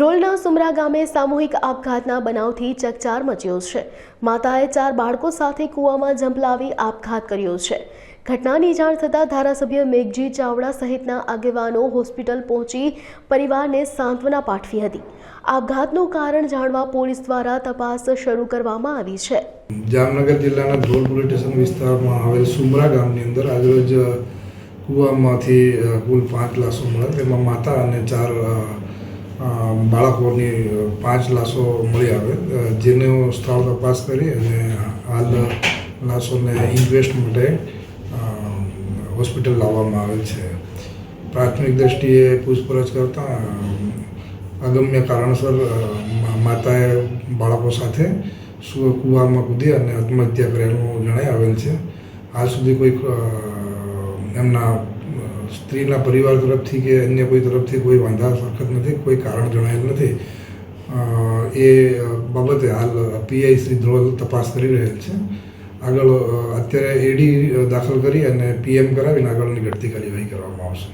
ધ્રોલના સુમરા ગામે સામૂહિક આપઘાતના બનાવથી ચકચાર મચ્યો છે। માતાએ 4 બાળકો સાથે કૂવામાં ઝંપલાવી આપઘાત કર્યો છે। ઘટનાની જાણ થતાં ધારાસભ્ય મેઘજી ચાવડા સહિતના આગેવાનો હોસ્પિટલ પહોંચી પરિવારને સાંત્વના પાઠવી હતી। આપઘાતનું કારણ જાણવા પોલીસ દ્વારા તપાસ શરૂ કરવામાં આવી છે। જામનગર જિલ્લાના ધ્રોલ પોલીસ સ્ટેશન વિસ્તારમાં આવેલ સુમરા ગામની અંદર આજરોજ કૂવામાંથી કુલ 5 લાશો મળે, તેમાં માતા અને 4 બાળકોની 5 લાશો મળી આવે, જેનો સ્થળ તપાસ કરી અને હાલ લાશોને ઇન્ક્વેસ્ટ માટે હોસ્પિટલ લાવવામાં આવેલ છે। પ્રાથમિક દ્રષ્ટિએ પૂછપરછ કરતાં અગમ્ય કારણસર માતાએ બાળકો સાથે કૂવામાં કૂદી અને આત્મહત્યા કરેલું જણાઈ આવેલ છે। આજ સુધી કોઈ એમના સ્ત્રીના પરિવાર તરફથી કે અન્ય કોઈ તરફથી કોઈ વાંધા સખત નથી, કોઈ કારણ જણાયેલ નથી। એ બાબતે હાલ પીઆઈ શ્રી ધ્રોલ તપાસ કરી રહેલ છે। આગળ અત્યારે એડી દાખલ કરી અને પીએમ કરાવીને આગળની ઘટતી કાર્યવાહી કરવામાં આવશે।